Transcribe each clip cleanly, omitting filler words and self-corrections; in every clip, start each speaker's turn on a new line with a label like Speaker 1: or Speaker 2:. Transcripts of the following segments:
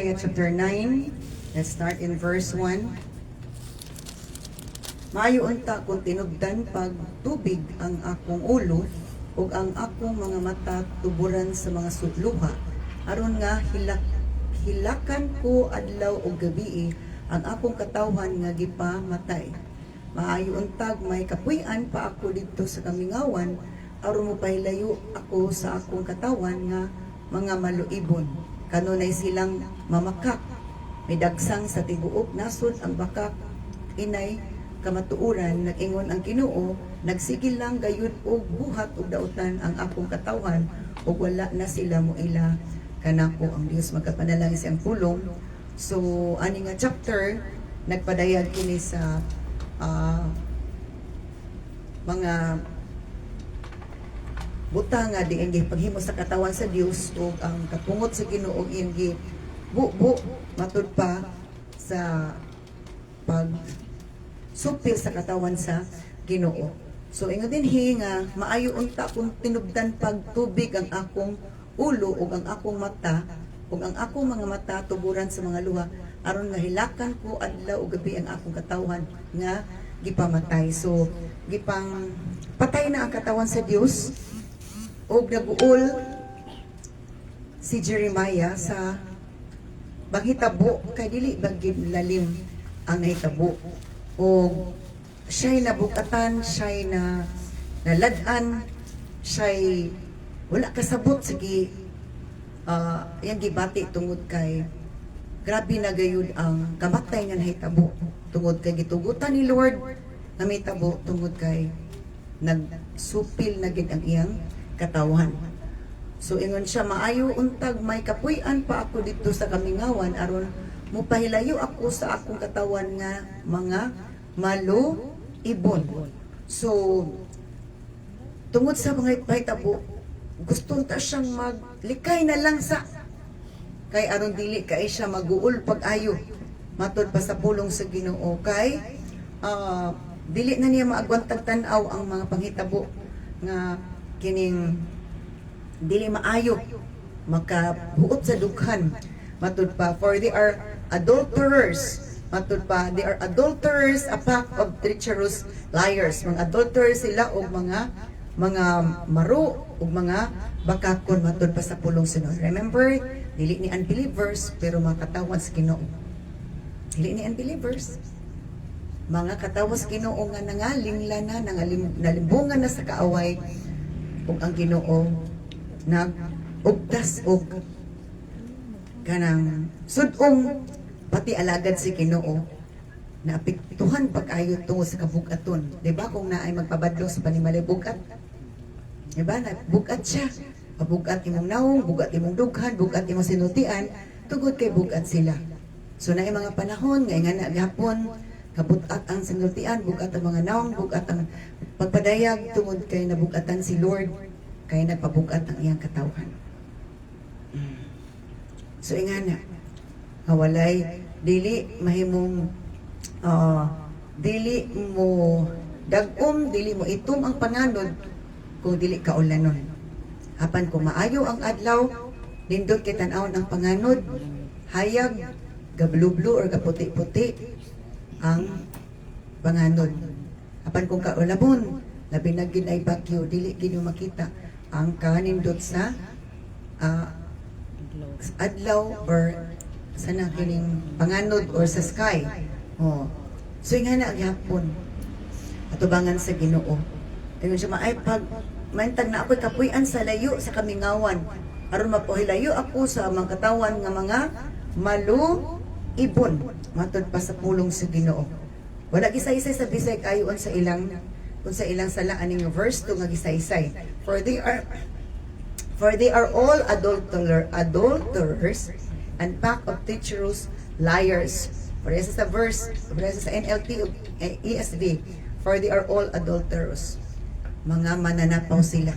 Speaker 1: Chapter 9, let's start in verse 1. Maayo unta kung tinubdan pag tubig ang akong ulo ug ang akong mga mata tuburan sa mga sudluha aron nga hilakan ko adlaw ug gabii ang akong katawhan nga gipamatay. Maayo untag may kapuy-an pa ako didto sa kamingawan aron mopahilayo ako sa akong katawan nga mga maluibon. Kanunay silang mamakak, may dagsang sa tiguok nasod ang bakak inay kamatuuran, nag-ingon ang Ginoo, nagsigil lang gayud og buhat ug dautan ang akong katawhan ug wala na sila moila kanako. Ang Dios magkapanalangin siyang pulong. So ani nga chapter nagpadayag kini sa mga butanga di ang paghimo sa katawan sa Dios ug ang kapungot sa Ginoo iyang bubo matud pa sa pag supil sa katawan sa Ginoo. So ingon dinhi nga maayo unta kung tinubdan pag tubig ang akong ulo ug ang akong mata ug ang akong mga mata tuburan sa mga luha aron nga hilakan ko adlaw ug gabi ang akong katawhan nga gipamatay. So gipang patay na ang katawan sa Dios ug naguol si Jeremiah sa manghitabo kay dili bagid lalim ang nahitabo o siya'y nabukatan, siya'y nalad-an, siya'y wala kasabot sige yang gibati tungod kay grabe na gayud ang kamatay nga nahitabo tungod kay gitugutan ni Lord nga mahitabo tungod kay nagsupil na gid ang iyang katawan. So ingon siya maayo untag may kapuy-an pa ako dito sa kamingawan aron mupahilayo ako sa akong katawan nga mga maluibon. So tungod sa mga pahitabo gusto ta siyang maglikay na lang sa kay aron dili kay siya maguol pag-ayo matud pa sa pulong sa Ginoo kay dili na niya maagwantag tan-aw ang mga panghitabo nga kining dili maayo makabuot sa dughan matud pa for they are adulterers matud pa they are adulterers, a pack of treacherous liars. Mga adulterers sila og mga maro ug mga bakakon matud pa sa pulong sunod. Remember, dili ni unbelievers pero mga katawan sa Ginoo. Dili ni unbelievers, mga katawan sa Ginoo nga nangalingla na nalimbungan na sa kaaway ug ang Ginoo nag-ugtas og kanang sudong pati alagad si Ginoo na apektuhan pag-ayo tungod sa kabugaton. Diba kung naay magpabadlo sa panimalay bugat? Diba na bugat siya. Bugat imong naong, bugat imong dughan, bugat imong sinutian, tugod kay bugat sila. So naay mga panahon nga nga gihapon kabugat ang sinultian, bugat ang mga naong, bugat ang pagpadayag tungod kay nabugatan si Lord kay nagpabugat ang iyang katawan. So ingana walay dili mahimong dili mo dagom, dili mo itum ang panganod kung dili ka ulanon. Apan kung maayo ang adlaw nindot kay tan-awon ang panganod hayag gablublo or kaputi-puti ang panganod. Apan kung kaulamon labi na gid ay bagyo dili gid makita ang kanindot sa adlaw or sa nakining panganod or sa sky. So nga na agyapon atubangan sa Ginoo. Ayun siya maay pag maintag na ako'y kapuy-an sa layo sa kamingawan aron mapahilayo ako sa mga katawan nga mga maluibon matud pa sa pulong sa Ginoo. Wala gisay-isay sa Bisay kayon sa ilang sala aning verse 2 nga gisay-isay. For they are all adulterers and pack of treacherous liars. Parehas sa verse, parehas sa NLT o ESV. For they are all adulterers. Mga mananapaw sila.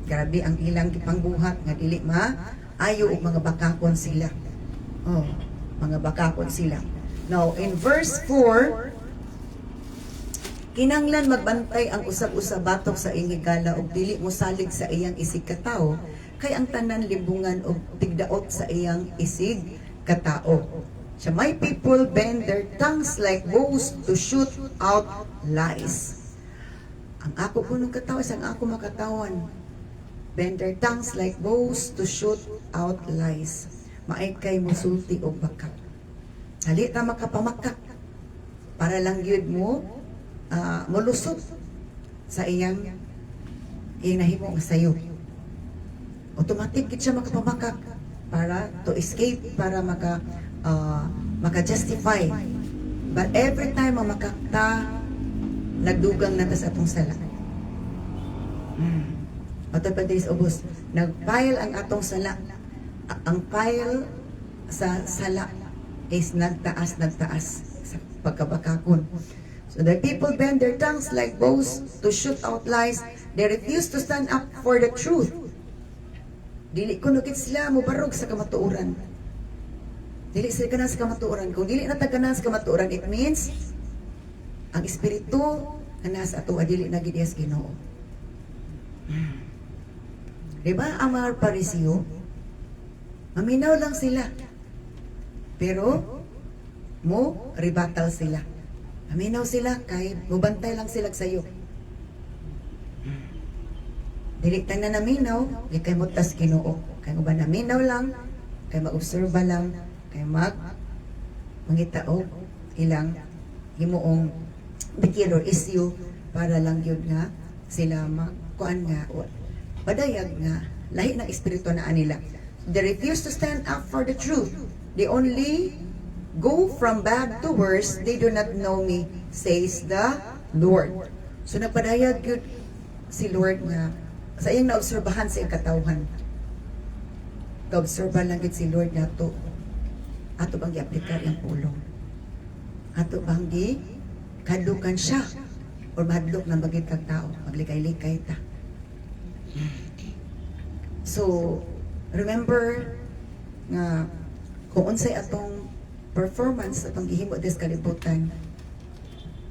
Speaker 1: Grabe ang ilang gipangbuhat nga dili maayo og mga bakakon sila. Mga bakakon sila. Now, in verse 4, kinanglan magbantay ang usab-usab batok sa ingigala ug dili mo salig sa iyang isig katawo kay ang tanan libungan og tigdaot sa iyang isig katao. So my people bend their tongues like bows to shoot out lies. Ang ako punong katao, ang ako makatawan. Bend their tongues like bows to shoot out lies. Maay kay musulti o bakak. Hali ta makapamakak. Para lang yun mo, mulusot sa iyang inahimo nga sayo. Automatic gid siya makapamakak para to escape, para maka-justify. But every time mamakakta, nagdugang na ta sa atong sala. Matod pa days ubos, nagpile ang atong sala. Ang pile sa sala is nagtaas sa pagkabakakon. So the people bend their tongues like bows to shoot out lies. They refuse to stand up for the truth. Dili ko nukit sila mubarog sa kamatuoran. Dili sila kanan sa kamatuoran. Kung dili na taganan sa kamatuoran, it means ang espiritu na nasa ato dili na gidiyas Ginoo. Diba ang mga Parisiyo? Maminaw lang sila. Pero mo ribatal sila. Maminaw sila kay mubantay lang sila sayo. Dili tayo na naminaw, di kay mutas Ginoo. Kay mo ba naminaw lang, kay mag-obserba lang, kay mangitaog ilang himuong particular issue para lang yun nga sila magkuan nga o padayag nga lahi ng espiritu na nila. They refuse to stand up for the truth. They only go from bad to worse. They do not know me, says the Lord. So napadayag yun si Lord nga sa iyang naobserbahan sa iyang katawhan. Naobserba lang yun si Lord nga to. Ato bang i-aplikar yung pulong? Ato bang kadlukan siya? O mahadlok ng magitag tao? Maglikay-likay ta. So, remember nga kung unsay atong performance sa panggihimo des kalibutan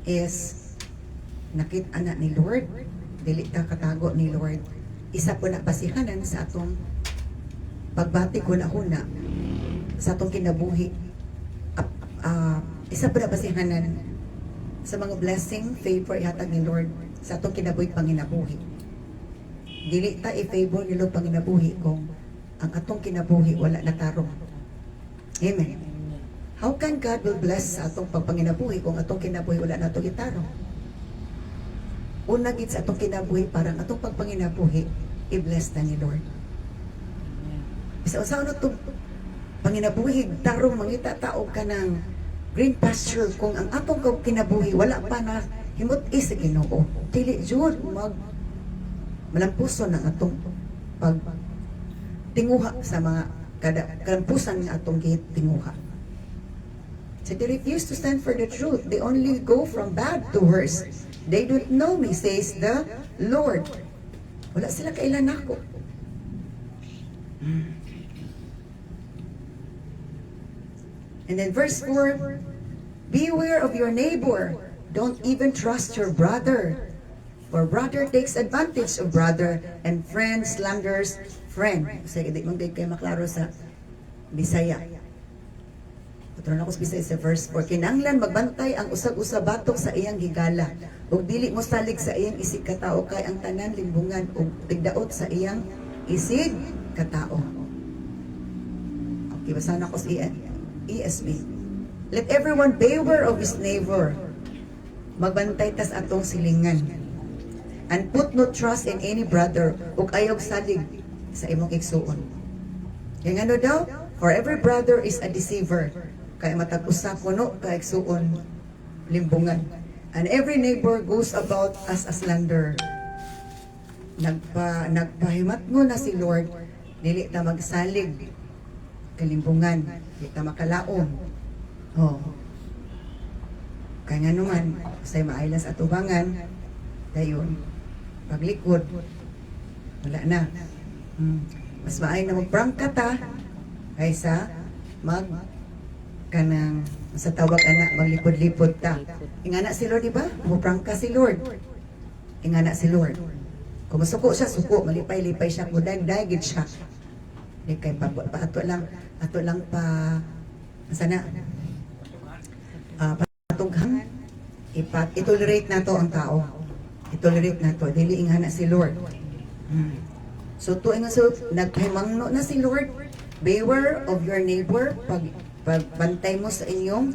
Speaker 1: is nakita na ni Lord, dili ta katago ni Lord. Isa po na basihanan sa atong pagbati ko na huna sa atong kinabuhi. Isa po na basihanan sa mga blessing, favor ihatag ni Lord sa atong kinabuhi panginabuhi. Dili ta i-favor ni Lord panginabuhi kung ang atong kinabuhi wala natarong. Amen. How can God will bless sa atong pagpanginabuhi kung atong kinabuhi wala natong itarong? Una gid sa atong kinabuhi parang atong pagpanginabuhi i-bless ta ni Lord. Bisa usaw na to panginabuhi tarong mangita taog ka ng green pasture kung ang atong kinabuhi wala pa na himut-i sa Ginoo. Dili jud malampuson ng atong tinguha sa mga kalampusan ng atong tinguha. So they refuse to stand for the truth. They only go from bad to worse. They don't know me, says the Lord. Wala sila kailan ako. And then verse 4, beware of your neighbor. Don't even trust your brother. For brother takes advantage of brother, and friend slanders friend. Kasi hindi mong kayo maklaro sa Bisaya. Patron ako sa Bisaya sa verse 4. Kinanglan magbantay ang usag-usab batok sa iyang higala. Ug dili mo salig sa iyang isig katao kay ang tanan limbungan ug tigdaot sa iyang isig katao. Okay, basahan ako sa ESV. Let everyone beware of his neighbor. Magbantay tas atong silingan. And put no trust in any brother ug ayog salig sa imong igsuon. Kaya ano daw? For every brother is a deceiver. Kaya matag-usa kuno ka igsuon limbungan. And every neighbor goes about as a slanderer. Nagpahimat mo na si Lord, dili ta magsalig kalimbungan, dili ta makalaom. Oh. Kaya nga naman, say maaylas at ubangan, dayon, paglikod, wala na. Mas maay na magprangka ta, kaysa kanang sa tawag anak maglipod-lipod ta. Ingana si Lord, di ba? Muprangka si Lord. Ingana si Lord. Kung masuko siya, suko, malipay-lipay siya, muday-dagid siya. Di kay ato lang Sana patughan itolerate na to ang tao. Itolerate na to. Dili ingana si Lord. So tuing so nagpahimangno na si Lord. Beware of your neighbor. Pagbantay mo sa inyong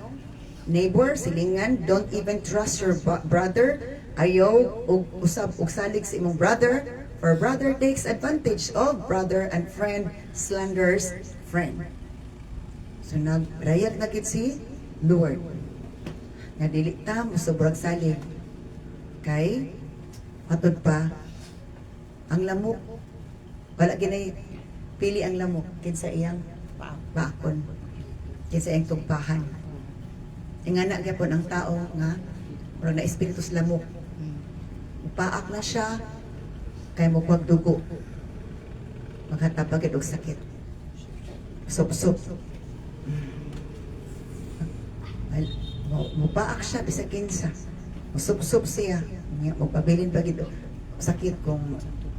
Speaker 1: neighbor, silingan, don't even trust your brother. Ayaw og usab og salig sa imong brother, for brother takes advantage of brother and friend slanders friend. So nagrayag na gid si Lord. Nga dili ta mo sobrang salig. Kay matod pa ang lamok wala ginay pili ang lamok kinsa iyang bakon. Kinsa iyang tugpahan. Ingana gyapon ang tao nga murag na espiritu sa lamok. Upaak na siya kay mo pagdugo. Maghatapagid og sakit. Sup-sup. Mupaak siya bisag kinsa. Musup-sup siya. Magpabilin pagid sakit kung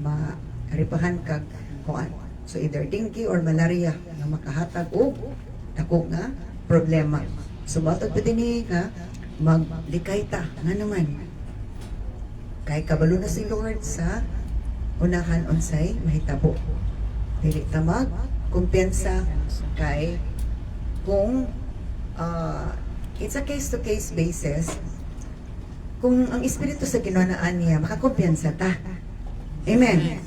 Speaker 1: ma-ripahan kag kuan. So either dengue or malaria nga makahatag og dako nga problema. So matod pa dinhi nga maglikay ta nga naman. Kay kabalo na si Lord sa unahan unsay mahitabo. Dili ta mag kumpiyansa kay kung it's a case-to-case basis. Kung ang espiritu sa Ginoo na niya, makakumpiyansa ta. Amen.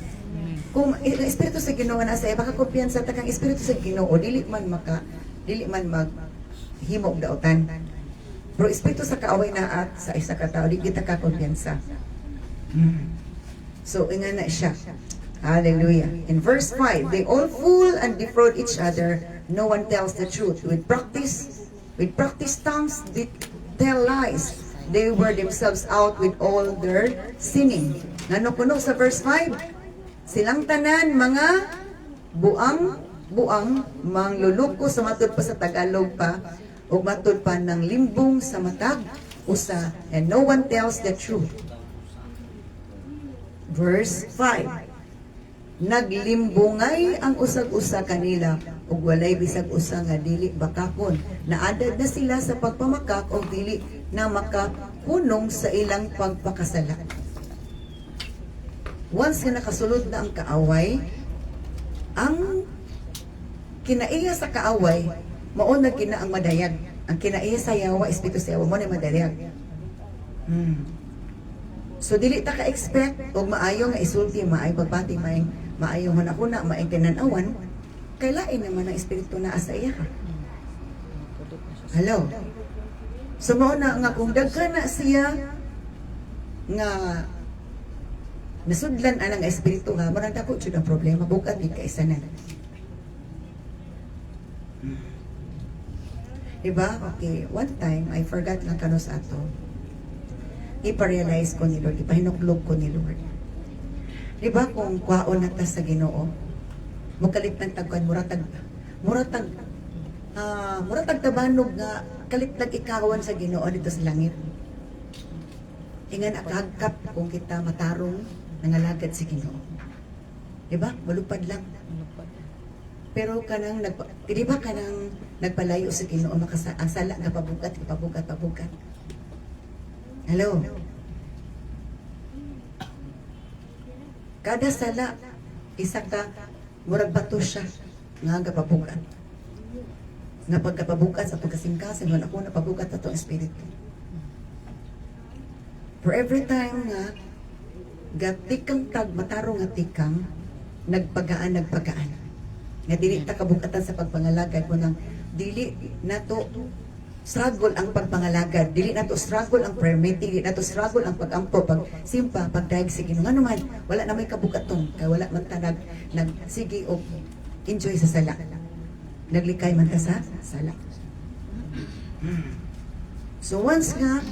Speaker 1: Kung ang espiritu sa Ginoo na sa makakumpiyansa ta kang espiritu sa Ginoo, dili man mag himo og daotan. Pero espiritu sa kaaway na at sa isa ka tao, di kita ka kumpiyansa. So ingana siya. Hallelujah. In verse 5, they all fool and defraud each other. No one tells the truth. With practice tongues, they tell lies. They wear themselves out with all their sinning. Ngano kuno sa verse 5? Silang tanan mga buang mangluluko sa matud pa sa Tagalog pa ug matud pa ng limbong sa matag usa, and no one tells the truth. Verse 5. Naglimbungay ang usag-usa kanila ug walay bisag usa nga dili bakakon. Naadad na sila sa pagpamakak o dili na makapunong sa ilang pagpakasala. Once nga nakasulod na ang kaaway, ang kinaiya sa kaaway, mauna gina ang madayag. Ang kinaiya sa yawa, espiritu sa yawa, mo na madayag. So dili ta ka-expect og maayo nga isulti, maayo pagbati, maayo hunahuna, maayo tinanawan, kay lain naman ang espiritu na asa iya ka. Hello. So mauna nga kung daghan na siya nga nasudlan anang espiritu nga, marang dako jud ang problema, bukat ni kaisanan. Diba? Okay, one time I forgot lang kanos ato. Ipa-realize ko ni Lord, ipahinuklog ko ni Lord. Diba kung kwaon na ta sa Ginoo, mukalit ng tagkuan, muratag tabanog nga kalitag ikawan sa Ginoo dito sa langit. Ingan akagkap kung kita matarong nangalagad si Ginoo. Diba? Malupad lang. Pero kanang diba kanang nagpalayo sa Ginoo ang sala nga pabugat. Hello. Kada sala isa ka murag bato siya nga gapabugat. Nga pagkapabugat sa pagkasingkasin wala ko napabugat ato ang espiritu. For every time nga gatikang tag matarong nga tikang nagpagaan nga dili ta kabukatan sa pagpangalagad mo nang dili nato struggle ang pagpangalagad, dili nato struggle ang prayer meeting, dili nato struggle ang pagampo, pag simpa, pagdaig sige ngano man wala na may kabukaton kay wala man ta sige og enjoy sa sala, naglikay man ta sa sala. So once nga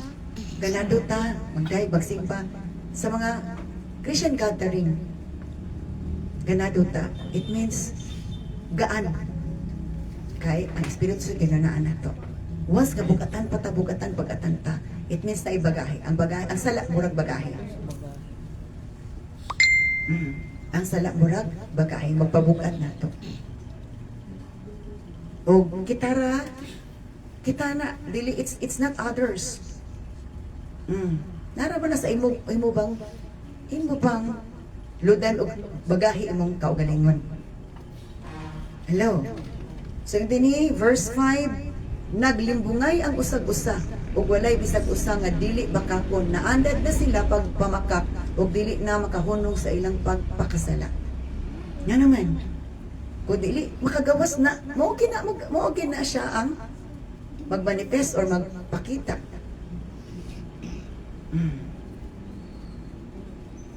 Speaker 1: ganado ta magdaig magsimpa sa mga Christian gathering, ganado ta, it means gaan kay ang espiritu sa ginanaan nato. Once kabukatan patabukatan pagatan ta, it means na ibagahe. Ang sala murag bagahe. Ang sala murag bagahe, magpabukat nato. O gitara Kita na, dili, it's not others. Nara ba na sa imo bang ludan o bagahi imong kaugalingon. Hello. So dinhi verse 5, naglimbungay ang usag-usa ug walay bisag usa nga dili bakakon, naandad na sila pagpamakak ug dili na makahunong sa ilang pagpakasala. Nga naman, kung dili makagawas na, mao na siya ang magmanifest or magpakita.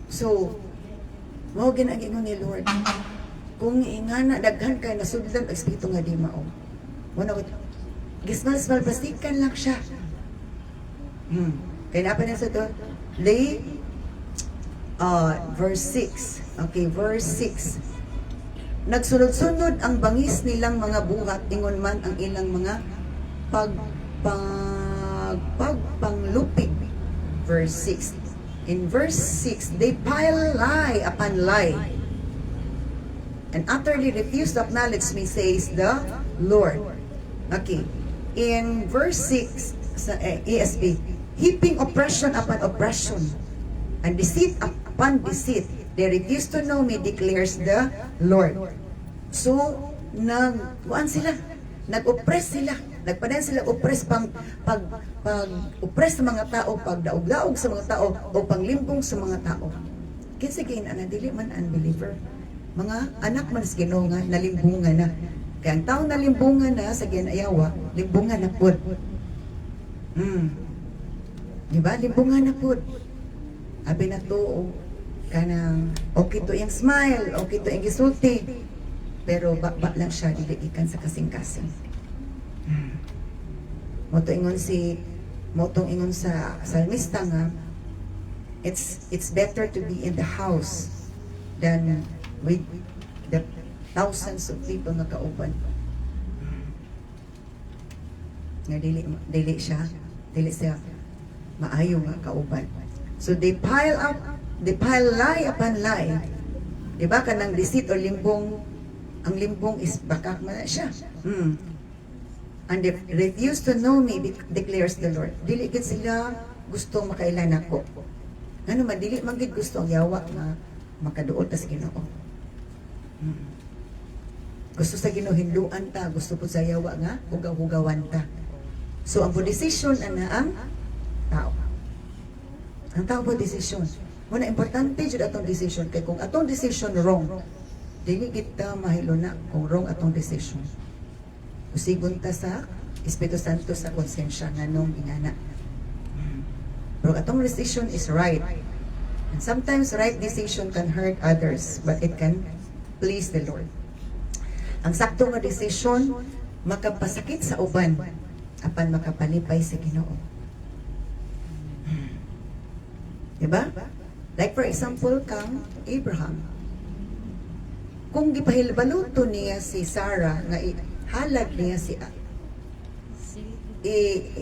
Speaker 1: So, mao ginagingon ni Lord. Kung ingana daghan kay nasudlan espiritu nga di mao. Muna ko gismal plastikan lang siya. Kaya napa na sa to? Lay verse 6. Okay, verse 6. Nagsunod-sunod ang bangis nilang mga buhat, ingon man ang ilang mga pagpanglupig. Verse 6. In verse 6, they pile lie upon lie and utterly refuse to acknowledge me, says the Lord. Okay. In verse 6 sa ESV, heaping oppression upon oppression and deceit upon deceit, they refuse to know me, declares the Lord. So, nag-uan sila, nag-oppress sila, nagpadan sila oppress oppress sa mga tao, pagdaog-daog sa mga tao o panglimbong sa mga tao. Kasi na dili man unbeliever. Mga anak man sa Ginoo nga nalimbungan na. Kaya ang tao nalimbungan na sa ginayawa, limbungan na pud. Di ba? Limbungan na pud. Abi na to, kanang okay to yung smile, okay to yung gisulti. Pero ba lang siya diligikan sa kasing-kasing. Motong ingon sa salmista nga, it's better to be in the house than with the thousands of people na kauban. Nga dili siya maayo nga kauban. So they pile lie upon lie. Diba kanang deceit o limbong, ang limbong is bakak man siya. And they refuse to know me, declares the Lord. Dili gid sila gustong makailan ako. Ano man, dili man gid gusto ang yawa nga makaduol ta sa Ginoo. Gusto sa Ginoo hinduan ta, gusto po sa yawa nga hugaw-hugawan ta. So ang decision ana ang tao. Ang tao po decision. Muna importante jud atong decision kay kung atong decision wrong, dili kita mahiluna kung wrong atong decision. Usigon ta sa Espiritu Santo sa konsensya nganong ingana. Pero atong decision is right. And sometimes right decision can hurt others, but it can please the Lord. Ang sakto nga decision makapasakit sa uban apan makapalipay sa Ginoo. Diba? Like for example kang Abraham. Kung gipahilbaluto niya si Sarah nga halad niya si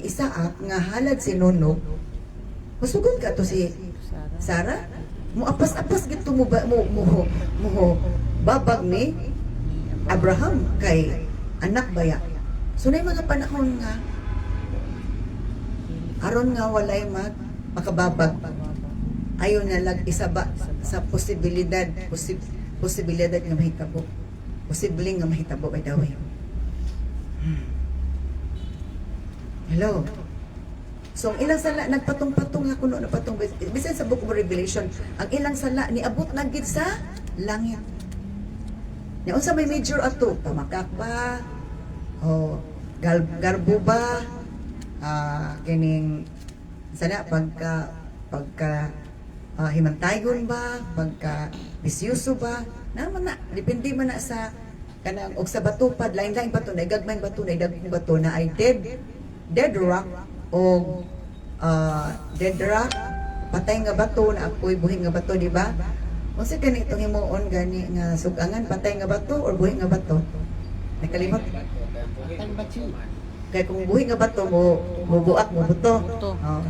Speaker 1: Isaac nga halad si Nono, masugod ka to si Sarah? Mo apas-apas gito mo babag ni Abraham kay anak baya. So na mga panahon nga aron nga walay makababag. Ayon na lag isa ba sa posibilidad nga mahitabo. Posibleng nga mahitabo by the way. Hello. So ang ilang sala nagpatong-patong nga kuno na patong bisan sa Book of Revelation, ang ilang sala niabot na gid sa langit. Nya unsa may major ato? Pamakak ba? O garbo ba? Kining sana pagka himantayon ba? Pagka bisyoso ba? Naman na depende man na sa kanang og sa batupad lain-lain bato na gagmayng bato na dagkong bato na ay dead rock o dead rock patay nga bato na apoy buhing nga bato, di ba? Unsa kani itong himuon gani nga sugangan patay nga bato or buhing nga bato? Nakalimot. Kaya kung buhing nga bato mo buak mo buto.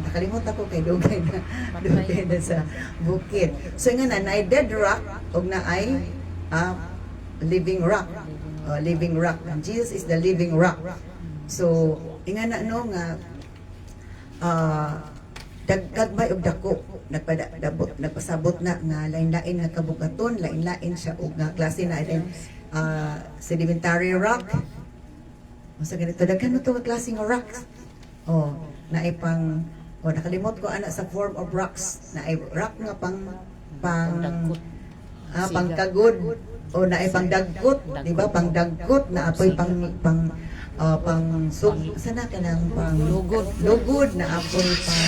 Speaker 1: Nakalimot ako kay dugay na sa bukid. So nga na ay dead rock og na ay living rock. Living rock. And Jesus is the living rock. So ingana no nga dagdag og dako nagpasabot na nga lain-lain nga kabugaton, lain-lain siya og nga klase na din sedimentary rock. Masa ganito daghan mo to nga klase nga rocks. Oh, naipang nakalimot ko ana sa form of rocks na rock nga pangkagod o naipang dagkot, di ba? Pang dagkot na apoy pang sana ka ng pang lugod na apoy pang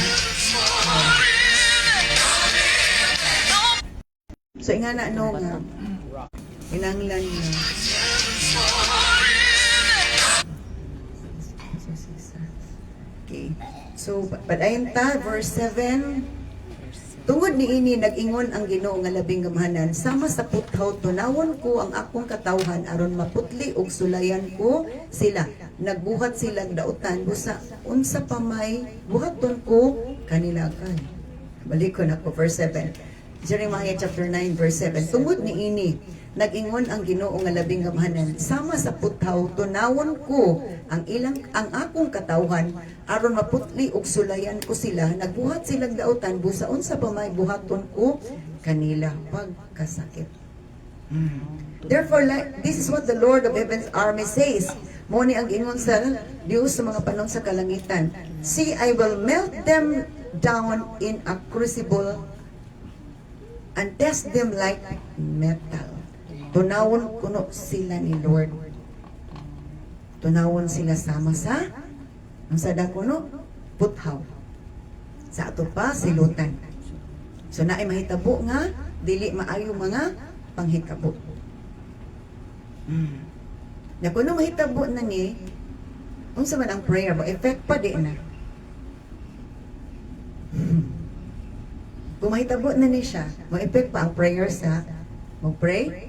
Speaker 1: so ingana no nga inanglan nga okay. So padayon ta verse 7. Tungod niini nag-ingon ang Ginoo nga labing gamhanan, sama sa puthaw tunawon ko ang akong katawhan aron maputli ug sulayan ko sila. Nagbuhat silang dautan busa unsa pa may buhaton ko kanila kan. Balik ko na ko verse 7. Jeremiah chapter 9 verse 7. Tungod niini nag-ingon ang Ginoo nga labing gamhanan, sama sa puthaw tunawon ko ang akong katawhan aron maputli ug sulayan ko sila. Nagbuhat silang dautan busaon sa pamay buhaton ko kanila pagkasakit. Therefore, this is what the Lord of Heaven's army says. Mo ni ang ingon sa Dios sa mga panahon sa kalangitan. See, I will melt them down in a crucible and test them like metal. Tunawon kuno sila ni Lord. Tunawon sila sama sa ang sada kuno puthaw. Sa ato pa silutan. So naay mahitabo nga dili maayo mga panghitabo. Na kuno mahitabo na ni unsa man ang prayer mo effect pa di na. Kung mahitabo na ni siya, ma-effect pa ang prayer sa mag-pray.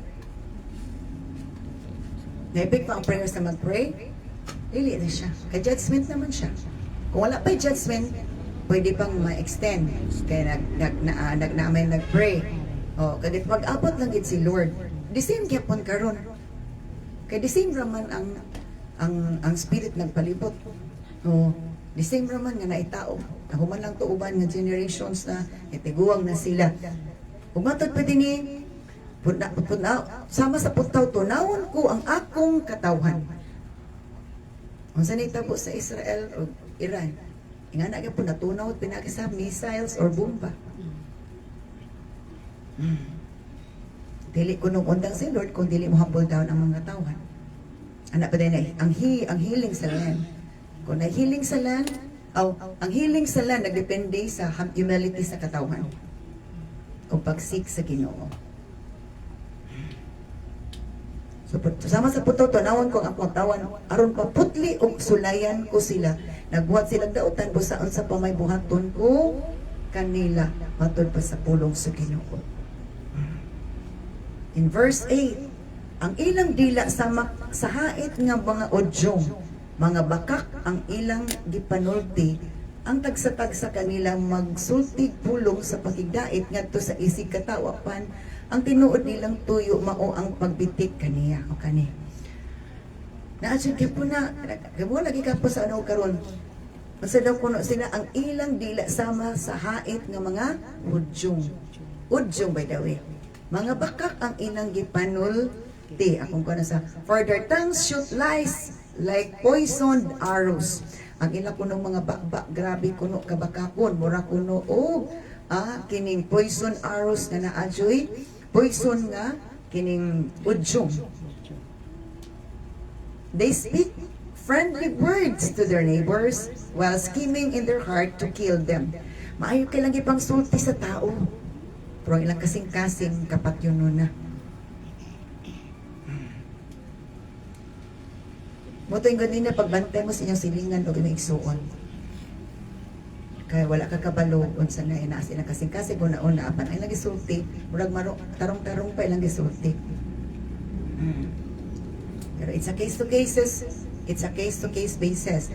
Speaker 1: Na-effect pa ang prayer sa mag-pray. Dili na siya. Ka-judgment naman siya. Kung wala pa judgment, pwede pang ma-extend. Kaya naamay nag-pray. O, kadit mag-abot lang gid si Lord. The same gyapon karon. Kaya the same raman ang spirit nagpalibot. O, the same raman nga naitao. Nahuman lang to uban nga generations na itiguang na sila. Kung matod pwede ni sama sa putaw tunawon ko ang akong katawhan. Kung saan itabo sa Israel o Iran, nga na po natunaw at pinakisa missiles or bomba. Dili ko nung undang si Lord kung dili mo humble down ang mga tawhan. Anak pa din na ang healing sa land. Kung na-healing sa land, ang healing sa land nagdepende sa humility sa katawan. Kung pagsik sa Ginoo. So, sama sa puto, tunawon ko ang akong tawan, aron paputli og sulayan ko sila. Nagbuhat silang dautan, busaon sa pamay buhaton ko kanila, matod pa sa pulong sa Ginoo. In verse 8, ang ilang dila sa hait nga mga odyong, mga bakak ang ilang gipanulti, ang tagsa-tagsa kanilang magsultig pulong sa pakigdait ngadto sa isig katawapan, ang tinuod nilang tuyo mao ang pagbitik kaniya o kani. Naadyo po na, kamo lagi ka po sa ano karon. Masa daw kuno sila ang ilang dila sama sa hait nga mga udyong. Udyong by the way. Mga bakak ang ilang gipanulti. Akong kuno sa, for their tongues shoot lies like poisoned arrows. Ang ila kuno mga bakbak, grabe kuno kabakakon, mura kuno kining poison arrows nga naadyoy, poison nga kining udyong. They speak friendly words to their neighbors while scheming in their heart to kill them. Maayo kay lang ipang sulti sa tao. Pero ang ilang kasing-kasing kapat yun na. Moto yung ganin na pagbantay mo sa inyong silingan o ginaigsuon. Kaya wala ka kabalo unsa na inaas ilang kasing-kasing kung nauna apan ay lang gisulti. Murag tarong-tarong pa ilang gisulti. Pero it's a case-to-case basis.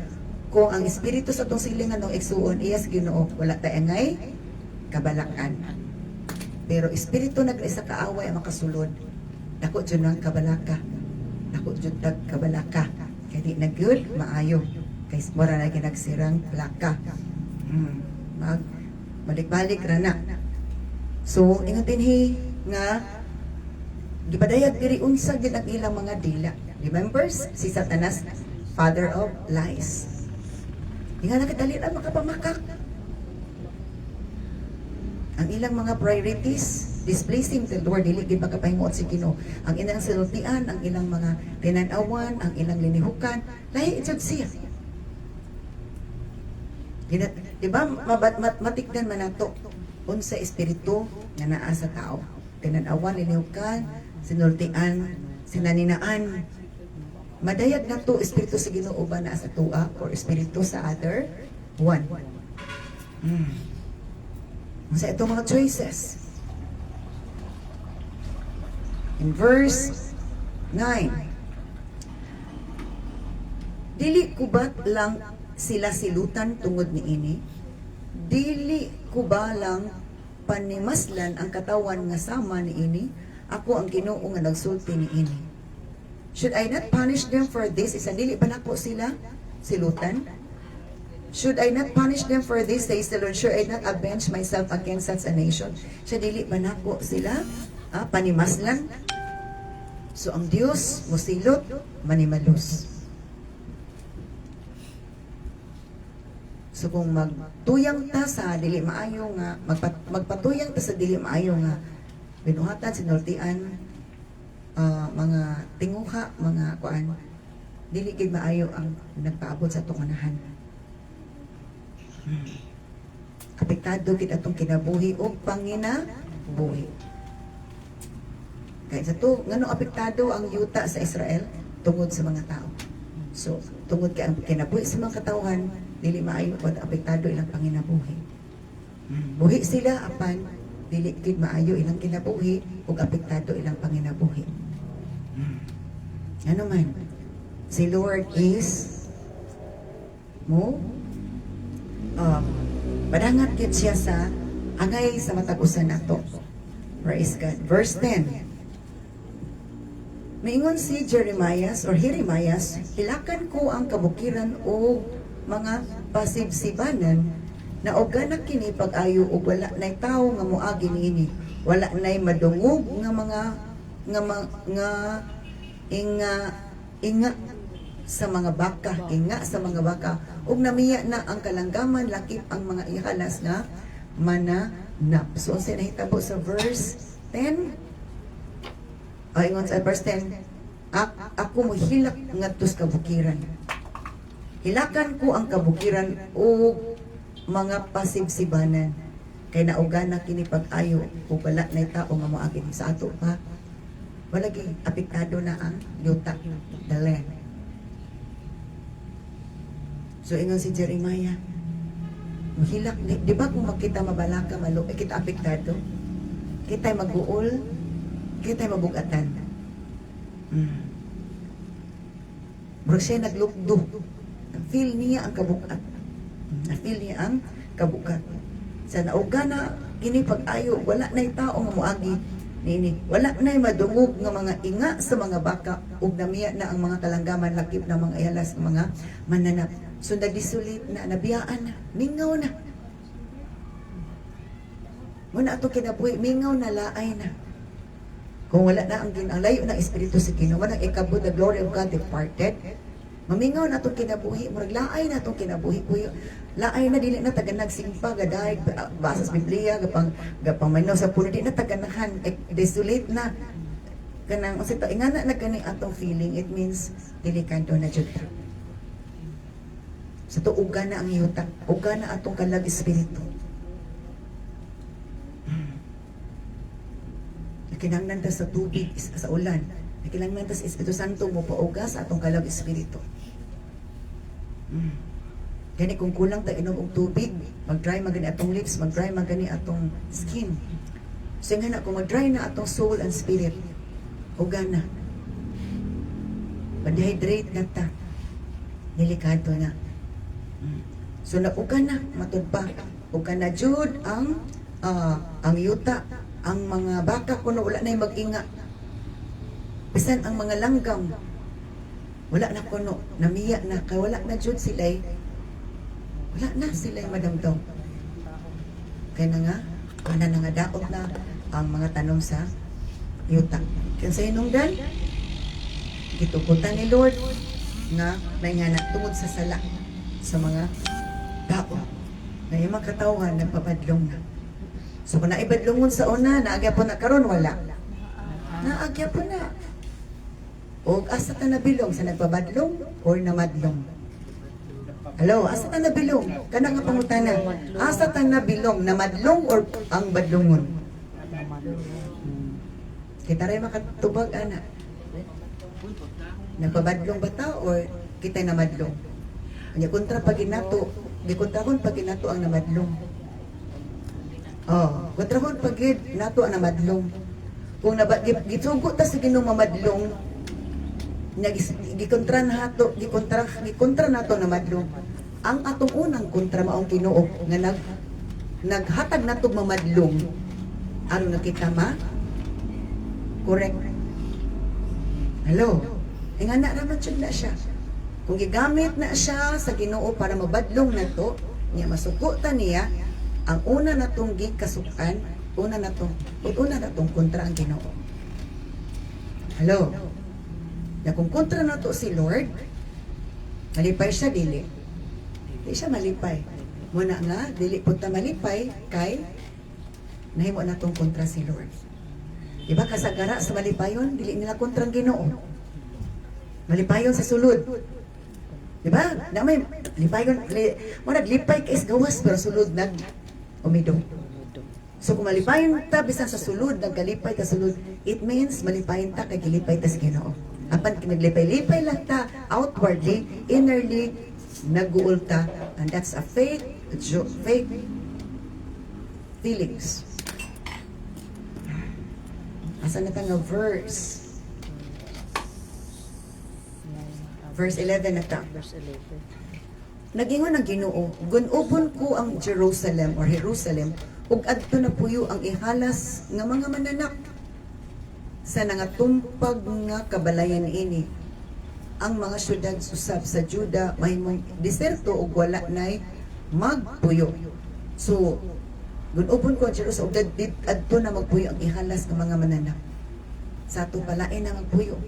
Speaker 1: Kung ang espiritu sa itong silingan ng igsuon, iyas Ginoo, wala tayo ngay kabalakan. Pero espiritu nag-isa kaaway ang makasulod. Dako dyan ang kabalaka. Dako dyan ang kabalaka. Kaya di na good maayo kay mura na ginagsirang plaka. Mag balik-balik ra na. So ingon dinhi nga gipadayag diri unsa gid ang ilang mga dila. Remember si Satanas, father of lies. Nga nakadali na makapamakak. Ang ilang mga priorities, displeasing the Lord, dili gid makapahimuot si Ginoo. Ang ilang sinultian, ang ilang mga tinan-awan, ang ilang linihukan, lahi jud siya. Diba, matikdan man nato unsa espiritu nga naa sa tao. Tinan-awan, linihukan, sinultian, sinaninaan. Madayag na to espiritu sa Ginoo ba na sa tua or espiritu sa other one. Sa itong mga choices. In verse 9, dili kubat lang sila silutan tungod ni ini, dili kuba lang panimaslan ang katawan nga sama ni ini, ako ang Ginoo nga nagsulti ni ini. Should I not punish them for this? Isa dili ba nako sila silutan? Should I not punish them for this, says the Lord? Should I not avenge myself against such a nation? Siya dili ba nako sila panimaslan? So ang Dios mosilot, manimalos. So kung magtuyang ta sa dili maayo nga, magpatuyang ta sa dili maayo nga, binuhatan, sinultian, mga tinguha, mga kuan, dili gid maayo ang nagpaabot sa atong anahan. Apektado gid atong kinabuhi o panginabuhi. Kaya sa to, ngano apektado ang yuta sa Israel tungod sa mga tao. So, tungod kay ang kinabuhi sa mga katawhan, dili maayo pud apektado ilang panginabuhi. Buhi sila apan dili gid maayo ilang kinabuhi ug apektado ilang panginabuhi. Ano man, si Lord is padangat gid siya sa angay sa matag-usan nato. Praise God. Verse 10. Miingon si Jeremias or Jeremias, hilakan ko ang kabukiran o mga pasibsibanan na og ganak kini pag-ayo ug wala nay tawo nga moagi niini, wala nay madungog nga mga inga sa mga baka, ug namiya na ang kalanggaman, lakip ang mga ihalas nga mananap. So sa nahitabo sa verse 10, ingon sa verse 10, ako mohilak ngadto sa kabukiran. Hilakan ko ang kabukiran o mga pasibsibanan kay naugana kini pag-ayo ug wala nay tao nga moagi sa ato pa. Wala gyud apektado na ang yuta, the land. So ingon si Jeremiah, mahilak, di ba kung makita mabalaka malo, kita apektado, kita mag-uol, kita mabugatan. Bro siya naglukdo, feel niya ang kabukat, na-feel niya ang kabukat. Sa naugana, kini pag-ayo, wala na'y tao nga moagi nini, wala na'y madungog nga mga inga sa mga baka, ug namiya na ang mga kalanggaman, lakip na mga ihalas, mga mananap. So nagdisulit na, nabiyaan na, mingaw na. Muna ato kinabuhi, mingaw na, laay na. Kung wala na ang layo ng Espiritu sa Ginoo, wala ikabud, the glory of God departed. Mamingaw na itong kinabuhi, murag laay na itong kinabuhi kuyo. Laay na, dili na taganag simpa, gaday, basas Biblia, gapang maynaw sa puno, di na taganahan, desolate na. Kanang, kasi ito, ingana na gani atong feeling, it means, delikado na dyan. Sa to uga na ang yuta, uga na atong kalag espiritu. Nakinangnan ta sa tubig, sa ulan. Nakinangnan ta sa Espiritu Santo mo pauga sa atong kalag espiritu. Gani kung kulang ta inom og tubig, mag-dry magani atong lips, mag-dry magani atong skin. So nga na, kung mag-dry na atong soul and spirit, uga na. Ma-dehydrate na ta. Delikado na. So nauga na, matud pa. Uga na jud ang yuta, ang mga baka kuno wala na mag-inga. Bisan ang mga langgam, Wala na kuno, namiya na, kay wala na jud sila wala na sila madamdam. Kaya na nga, wala na nga daot na ang mga tanong sa yuta. Kaya sa hinungdan, gitugutan ni Lord nga may nga tungod sa sala sa mga tao na yung mga katawhan nagpabadlong na. So kung naibadlongon sa una, naagya po na karon wala. Naagya po na. O asa ta nabilong sa nagpabadlong or namadlong? Hello, asa ta nabilong? Kana nga pangutana. Asa ta nabilong, namadlong or ang badlongon? Kita rin makatubag, ana. Nagpabadlong ba ta or kita namadlong? Kanya kontra pag ginato, di kontra kon pag ginato ang namadlong. Oh, kontra kon pag ginato ang namadlong. Kung gitugo ta sa Ginoo mamadlong, gikontra nato namadlong. Ang atong unang kontra maong Ginoo nga naghatag nato mamadlong. Ano nakita ma? Correct. Hello. Nga na naman na siya. Kung gigamit na siya sa Ginoo para mabadlong na to, niya masukutan niya, ang una natong gikasukan, una natong kontra ang Ginoo. Hello? Na kung kontra na to si Lord, malipay siya, dili. Di siya malipay. Muna nga, dili punta malipay, kay nahimo natong kontra si Lord. Diba kasagara sa malipayon, dili nila kontra ang Ginoo. Malipayon sa sulod. Diba? Na may lipayon, lipay kay gawas pero sulod nag umido. So kung malipayon ta bisan sa sulod, nagkalipay ta sulod, it means malipayon ta kay gilipay ta sa Ginoo. Apan naglipay-lipay lang ta outwardly, innerly naguul ta, and that's a fake feelings. Asa na ta nga verse? Verse 11 na ta. Nagingon ang Ginoo, gun-ubon ko ang Jerusalem or Jerusalem, ug adto na puyo ang ihalas nga mga mananak sa nangatumpag nga kabalayan ini. Ang mga syudad susab sa Juda mahimong deserto ug wala nay magpuyo. So, gun-ubon ko ang Jerusalem, ug adto na magpuyo ang ihalas nga mga mananak. Sa ato palain na magpuyo.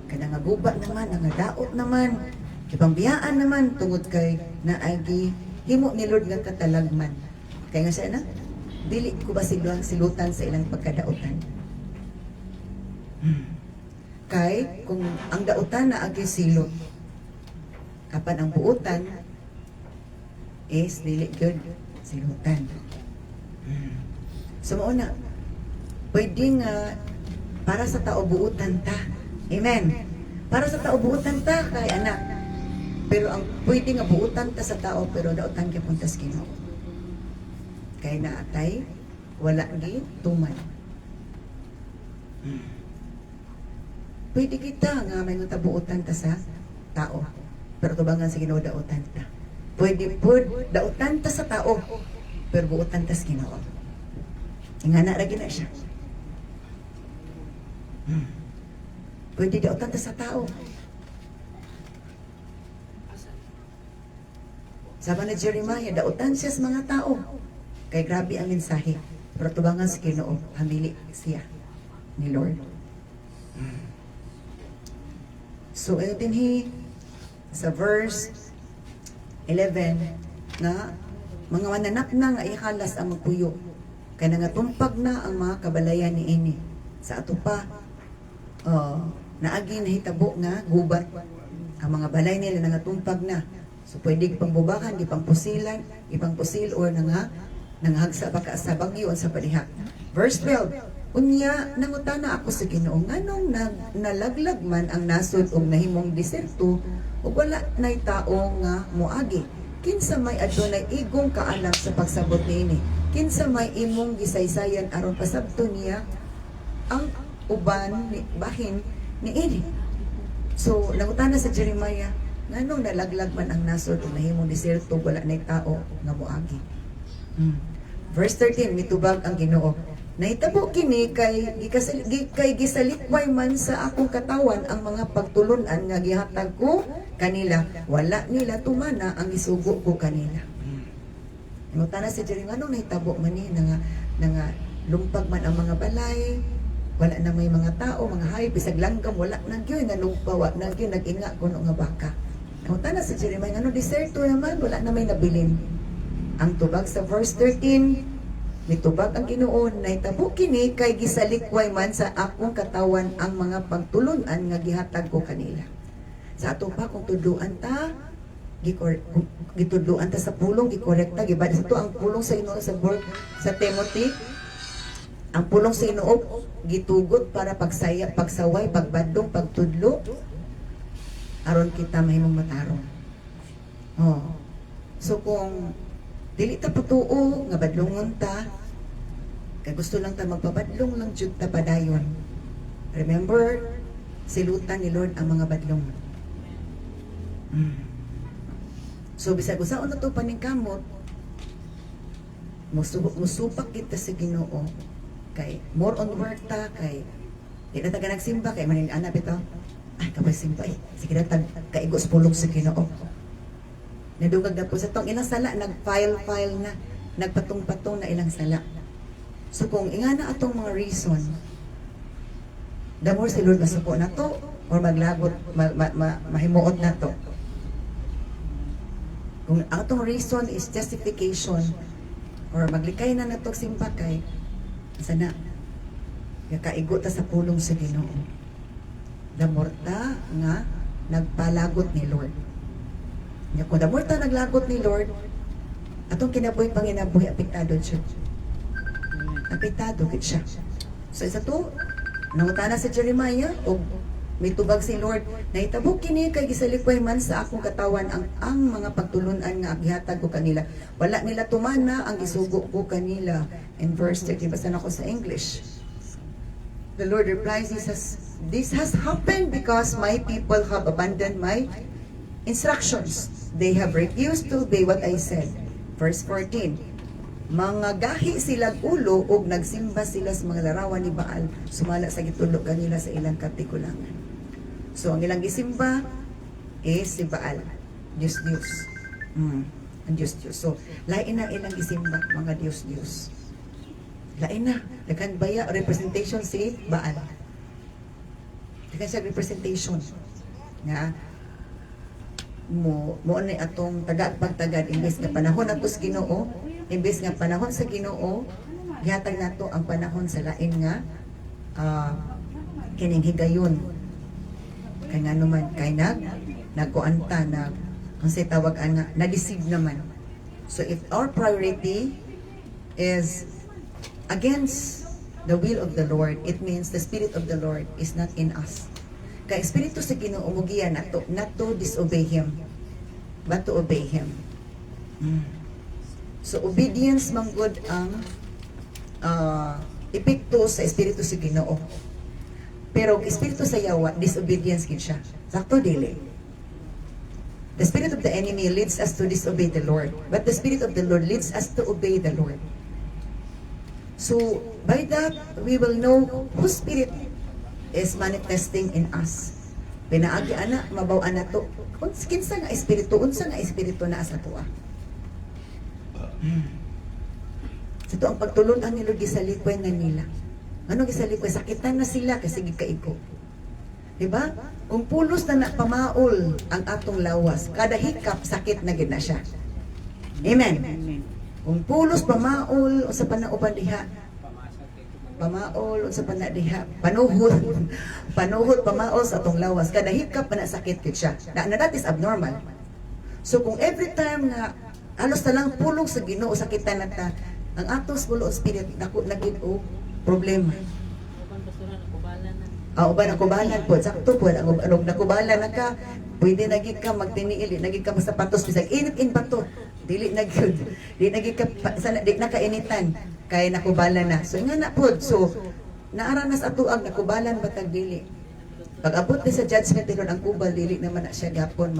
Speaker 1: Kada nga guba naman, nga daot naman, ipambiyaan naman tungod kay naagi himo ni Lord nga katalagman. Kaya nga siya na, dili ko ba silutan sa ilang pagkadaotan. Kay kung ang dautan na agi silot, kapan ang buutan is dili gyud silutan. So mauna, pwede nga para sa tao buutan ta. Amen. Para sa tao buutan ta kay anak. Pero ang pwede nga buutan ta sa tao pero dautan kay puntas Ginoo. Kay naatay wala gi tuman. Pwede kita nga may buutan ta sa tao. Pero tubangan sa Ginoo dautan ta. Pwede pud dautan ta sa tao pero buutan ta sa Ginoo. Ingana ra gina siya. Pwede dautan ta sa tao. Sabi na Jeremiah, dautan siya sa mga tao. Kay grabe ang mensahe. Pero tubangan sa Ginoo, hamili siya ni Lord. So, ayun din sa verse 11 na mga mananak na nga ihalas ang magpuyo. Kaya nangatumpag na ang mga kabalayan ni ini. Sa ato pa, naagi nahitabo nga gubat ang mga balay nila nangatumpag na. So pwede pangbubakan, ipangpusilan, ipangpusil or nanghagsa baka sa bagyo sa palihak. Verse 12. Unya nangutana ako sa Ginoo nganong nalaglag man ang nasod og nahimong deserto ug wala nay tao nga moagi. Kinsa may adunay igong kaalam sa pagsabot niini? Kinsa may imong gisaysayan aron pasabto niya ang uban ni bahin niini? So nangutana sa Jeremiah, nganong nalaglag man ang nasod ug nahimong deserto wala nay tao nga moagi. Verse 13, mitubag ang Ginoo. Nahitabo kini kay gisalikway man sa akong katawan ang mga pagtulunan nga gihatag ko kanila, wala nila tumana ang isugo ko kanila. Ngutana si Jerry, anong nahitabo man ni nga lumpag man ang mga balay, wala na may mga tao, mga hayop, bisag langgam, wala na gyud nalumpaw, wala na gyud nag-inga kuno nga baka. Ngutana si Jerry, ano deserto naman, wala na may nabilin. Ang tubag sa verse 13, mitubag ang Ginoo, nahitabo kini kay gisalikway man sa akong katawan ang mga pagtulunan nga gihatag ko kanila. Sa ato pa kung tudloan ta, gitudloan ta sa pulong, gikorekta, gibad sa to ang pulong sa Ginoo sa Timothy. Ang pulong sa Ginoo gitugot para pagsaway, pagbadong, pagtudlo aron kita mahimong matarong. Oh. So kung dili ta putuo nga badlongon ta, kay gusto lang ta magpabadlong lang jud ta padayon. Remember, silutan ni Lord ang mga badlong. So bisag usaon na to paningkamot, musupak kita sa Ginoo kay more on work ta, kay di na taga nagsimba kay manin anak ito. Ay kapag simba sige na tag kaigos pulong sa Ginoo. Nadugag na po sa tong ilang sala, nag-file na, nagpatong-patong na ilang sala. So kung ingana atong mga reason, the more si Lord masuko na to, or maglagot, mahimuot na to. Kung atong reason is justification, or maglikay na natong simpakay, sana, kaigo ta sa pulong sa Ginoo. The more ta nga nagpalagot ni Lord. Nya kung damor ta naglagot ni Lord, atong kinabuhi panginabuhi apektado siya. Apektado gid siya. So isa to, nangutana sa Jeremiah og mitubag si Lord, nahitabo kini kay gisalikway man sa akong katawan ang mga pagtulunan nga gihatag ko kanila. Wala nila tumana ang gisugo ko kanila. In verse 30, basta na ko sa English. The Lord replies, this has happened because my people have abandoned my instructions. They have refused to obey what I said. Verse 14, mga gahi silang ulo ug nagsimba sila sa mga larawan ni Baal, sumala sa gitulog kanila sa ilang katikulangan. So ang ilang gisimba is si Baal, Diyos. Ang Diyos. So lain na ilang gisimba, mga Diyos. Lain na, daghan baya representation si Baal. Daghan siya representation nga mo ni atong pagtagad imbes nga panahon nato sa Ginoo, imbes nga panahon sa Ginoo, gihatag nato ang panahon sa lain nga kining higayon. Kay nga naman kay nagkuanta na ang say tawag ana na-deceive naman. So if our priority is against the will of the Lord, it means the Spirit of the Lord is not in us. Kay Espiritu sa Ginoo umugiya nato, not to disobey Him, but to obey Him. So obedience man good ang epekto sa Espiritu sa Ginoo. Pero Espiritu sa yawa, disobedience gid siya. Sakto dili. The spirit of the enemy leads us to disobey the Lord, but the Spirit of the Lord leads us to obey the Lord. So by that we will know whose spirit is manifesting in us. Pinaagi ana mabaw ana to. Kinsa nga espiritu, unsa nga espiritu naa sa tuwa. Sa to ang pagtulon-an ni Lord gisalikoy na nila. Ano gisalikoy? Sakitan na sila kasi gikaigo. Diba? Kung pulos na pamaol ang atong lawas, kada hikap sakit na gid na siya. Amen. Kung pulos pamaol o sa panauban diha, pamaol sa panadiha, panuhod pamaol sa atong lawas, kada hikap na sakit gid siya. That is abnormal. So kung every time nga halos na lang pulong sa Ginoo sakitan nata, ang atong full of spirit nako nagid og problema. Uban ang kubalan po, sakto po, ang nakubalan na ka, pwede nagig ka magtiniil, nagig ka masapatos, bisag init-in pa to, dili nagid, di nagig ka, di nakainitan, kaya nakubalan na. So nga na po, so naaranas ato ang nakubalan batag dili. Pag abot ni sa judgment ni Lord ang kubal, dili naman na siya gapon,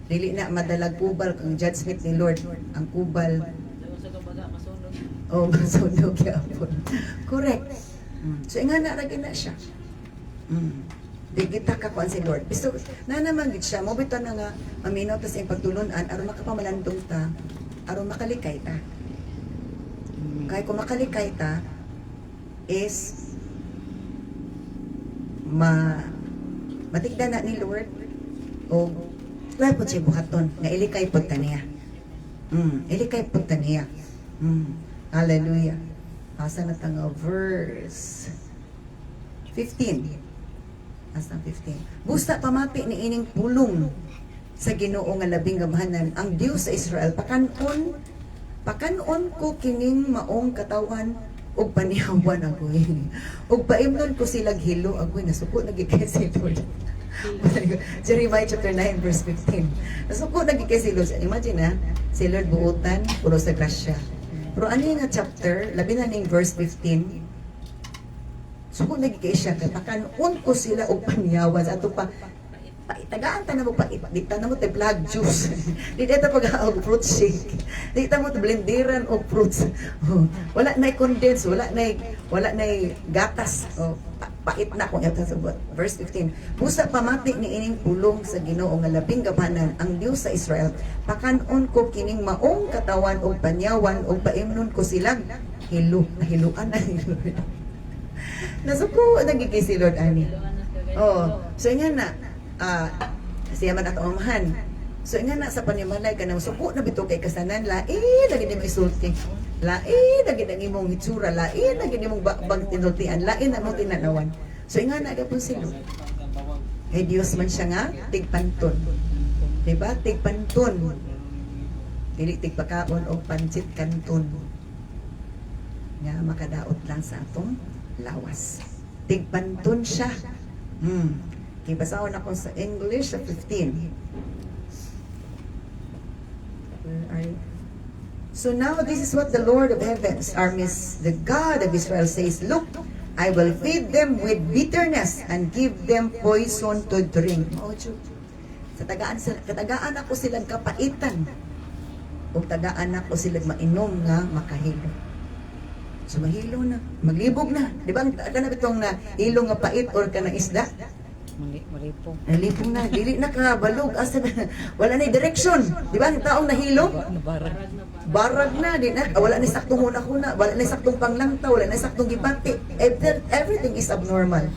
Speaker 1: dili na madalag kubal ang judgment ni Lord, ang kubal. O masunog yapon. Correct. So nga na lagi na siya. Di kita ka kuan si Lord. Bisto na naman gid siya mo bitaw na nga maminaw ta sa iyang pagtulunan aron makapamalandong ta, aron makalikay ta. Kaya kung makalikay ta is matigda na ni Lord o wala po siya buhaton nga ilikay po ta niya. Ilikay po ta niya. Hallelujah. Asa na ta nga verse 15. Asa 15. Busta pamati ni ining pulong sa Ginoo nga labing gamhanan ang Dios sa Israel pakanon ko kining maong katawan ug panihawan agoy ug paimnon ko silang hilo agoy nasuko nagikay si Lord. Jeremiah chapter 9 verse 15. Nasuko nagikay si Lord. Imagine na si Lord buutan puro sa grasya. Pero ano yung chapter labi na ning verse 15. Suko nagikay siya kay pakanon ko sila og panihawan sa ato pa tagaan ta na mo di ta na mo te blood juice di ta pag fruit shake di ta mo te blenderan og fruits wala nay condense wala nay gatas pait na kung ito sa verse 15 busa pamati ni ining pulong sa Ginoo nga labing gamhanan ang Dios sa Israel pakanon ko kining maong katawan og panyawan og paimnon ko silang hiluan na hilo nasuko nagigay si Lord ani so nga na siya man ato amahan. So nga na sa panimalay ka nang suko na bito kay kasanan lain lagi di mo isulti. Lain lagi di imong hitsura, lain lagi di mong bang tinultian, lain na mo tinanawan. So nga na gapon sila. Kay Dios man siya nga tigpanton. Diba? Tigpanton. Dili tigpakaon og pansit kanton. Nga makadaot lang sa atong lawas. Tigpanton siya. Kibasahon ako sa English sa 15. Where are you? So now this is what the Lord of heavens, armies, the God of Israel says, look, I will feed them with bitterness and give them poison to drink. Katagaan ako silang kapaitan. O tagaan ako silang mainom nga makahilo. So mahilo na, maglibog na. Di ba, kana bitong na hilo nga pait or kanang isda?
Speaker 2: Malipong.
Speaker 1: Nalipong na, dili na kabalog. Asa na, wala na direksyon. Di ba, ang taong nahilo? Barag na, di na. Wala na saktong huna-huna, wala na saktong panglangta, wala na saktong gibati. Everything is abnormal.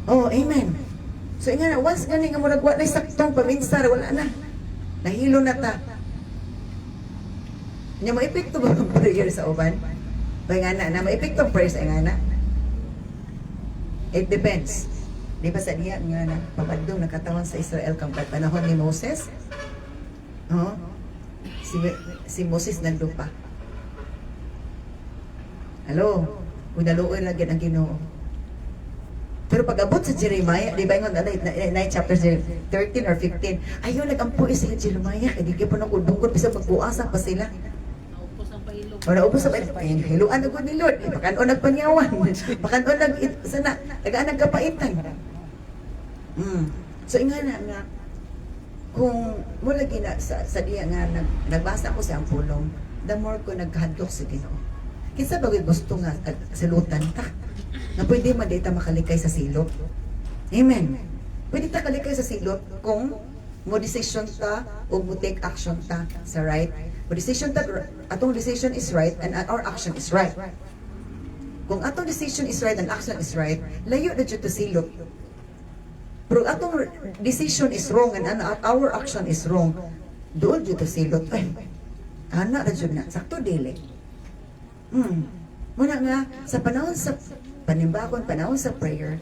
Speaker 1: Oh, amen. So, nga na, once gani nga murag, wala na saktong paminsar, wala na. Nahilo na ta. Nya maepekto ba ang prayer sa uban? Ba nga na, maepekto ang prayer sa nga na? It depends. Di ba sa niya nga na papadong nakatawan sa Israel kang panahon ni Moses? Si Moses nandun pa. Hello? Unaluoy lagi ang Ginoo. Pero pag abot sa Jeremiah, di ba yung na chapter 13 or 15, ayaw nag-ampuy sila Jeremiah, kaya di ka pa nakudungkot, bisa magbuasa pa sila. O naubos sa pahilog. Hiluan na ni Lord. Pakanon nagpanyawan. Pakanon nagaan nagkapaitan. So nga na kung mula gina sa diya nga nagbasa ko sa ang pulong, the more ko naghadlok sa Ginoo. Kinsa bagay gusto nga salutan ta na pwede man dita makalikay sa silot. Amen. Pwede ta kalikay sa silot kung mo decision ta o mo take action ta sa right. Mo decision ta, atong decision is right and our action is right. Kung atong decision is right and action is right, layo na dito silot. Pero atong decision is wrong and our action is wrong, doon dito silot. Ay, ana na dyan na, sakto dili. Muna nga, sa panahon sa panimbakon, panahon sa prayer,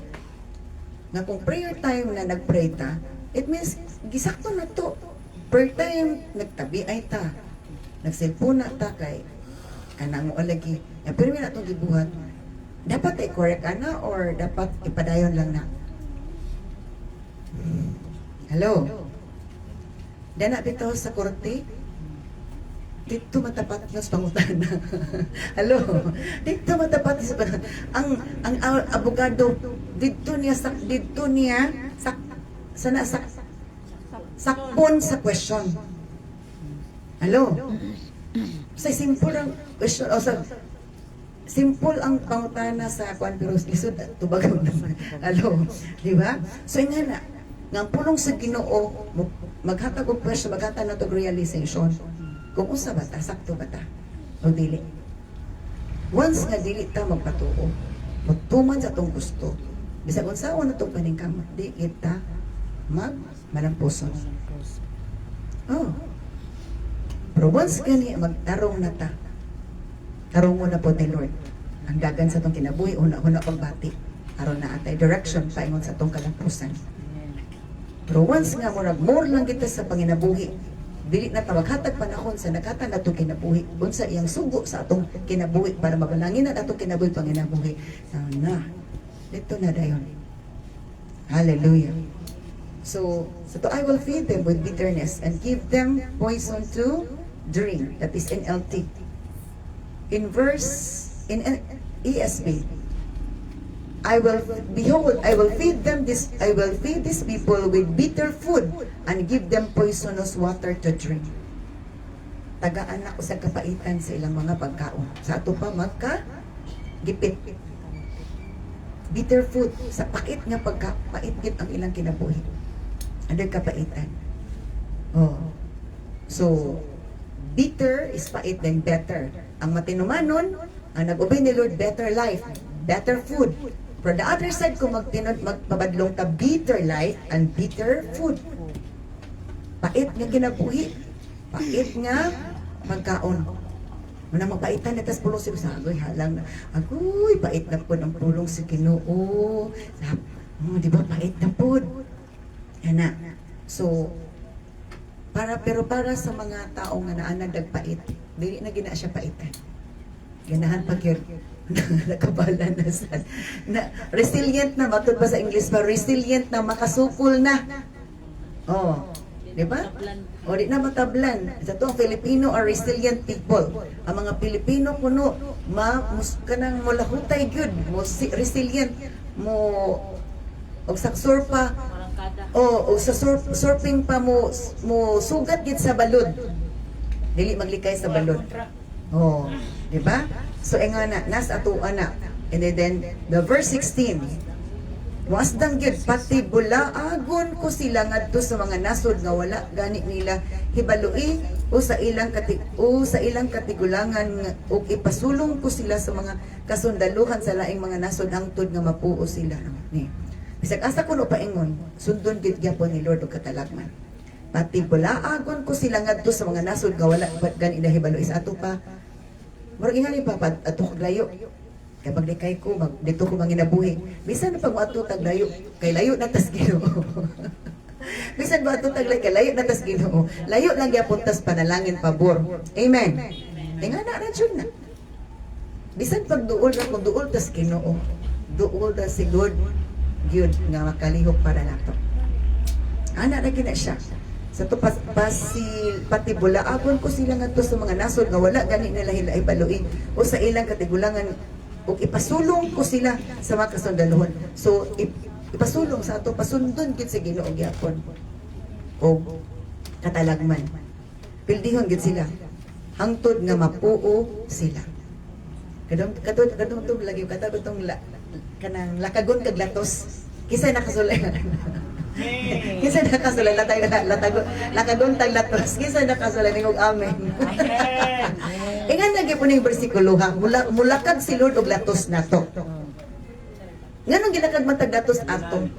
Speaker 1: nga kung prayer time na nag-pray ta, it means, gisakto na to. Per time, nagtabi ay ta. Nagselfon na ta kay kanang mo lagi. Pero na itong gibuhat, dapat i-correct ana or dapat ipadayon lang na? Hello? Dana bitaw sa korte? Dito matapat ng pangutana. Hello? Dito matapat sa ang abogado dito niya sakpon sa question. Hello? Sa simple ang question, o sa simple ang pangutana sa kwan pero lisod tubagaw naman. Alo, di ba? So nga na, nga pulong sa Ginoo maghatag og presyo, maghatag na to realization. Kung usa ba ta, sakto ba ta? O dili. Once nga dili ta magpatuo, magtuman sa atong gusto, bisag unsa na tong paningkam, di kita malampuson. Oh. Pero once gani magtarong na ta, tarong mo na po ni Lord. Ang dagan sa itong kinabuhi, una-una pagbati. Aron na atay direction paingon sa itong kalampusan. Pero once nga more lang kita sa panginabuhi, dili na tawaghatag panahon sa naghatag na itong kinabuhi. Unsa iyang sugo sa atong kinabuhi para mabalangin na atong kinabuhi panginabuhi. Dito na dayon. Hallelujah. So I will feed them with bitterness and give them poison to drink. That is NLT. In ESV, I will feed these people with bitter food and give them poisonous water to drink. Tagaan ako sa kapaitan sa ilang mga pagkaon. Sa ato pa gipit. Bitter food, sa pakit nga pait-git ang ilang kinabuhi. Ano kapaitan? Oh. So, bitter is pait then better. Ang matinumanon, ang nag-obey ni Lord, better life, better food. Pero the other side, kung magpabadlong ta bitter life and bitter food. Pait nga kinabuhi. Pait nga pagkaon. Muna mapaitan na, tas pulong si Agoy, halang na, agoy, pait na po ng pulong si Ginoo. Di ba, pait na po. Yan na. So, pero para sa mga tao nga naanag nagpait, dili na gina siya paitan. Ganahan pag yun. Nakabala na sa resilient na, matod ba sa English pa, resilient na, makasukol na. Oh, di ba? O di na matablan. Sa to, ang Filipino are resilient people. Ang mga Pilipino kuno, kanang mulahutay gyud, mo resilient, mo og saksor pa, o sa surfing pa mo sugat gid sa balod. Dili maglikay sa balod. Oh, di ba? So nga na nas ato ana. And then the verse 16. Wasdang gyud pati bulaagon ko sila ngadto sa mga nasod nga wala gani nila hibalui o sa ilang katigulangan ug ipasulong ko sila sa mga kasundaluhan sa laing mga nasod hangtod nga mapuo sila ni. Bisag asa kuno paingon, sundon gid gyapon ni Lord og katalagman. Pati bulaagon ko sila ngadto sa mga nasod nga wala gani nila hibalui sa ato pa. Murag ingani pa ato layo. Kapag di kay ko, dito ko manginabuhi. Bisan na pag ato taglayo, kay layo na tas Ginoo. Bisan ba ato taglay, kay layo na tas Ginoo. Layo lang gyapon tas panalangin pabor. Amen. Nga na jud na. Bisan pag duol na kung duol tas Ginoo. Duol na si Lord gyud nga makalihok para nato. Ana ra gina siya. Sa to pati bulaagon ko sila ngadto sa mga nasod nga wala gani nila hilay baluin o sa ilang katigulangan ug ipasulong ko sila sa mga kasundaluhon. So ipasulong sa ato pasundon gid sa Ginoo gyapon o katalagman. Pildihon gid sila hangtod nga mapuo sila. Kadong lagi katag tong kanang lakagon kag latos. Kisa nakasulay. Kisa nakasulay lakagon tag latos. Kisa nakasulay ning og amen. Ingan lagi po ning bersikulo ha. Mulakag si Lord og latos nato. Nganong gilakag man tag latos ato?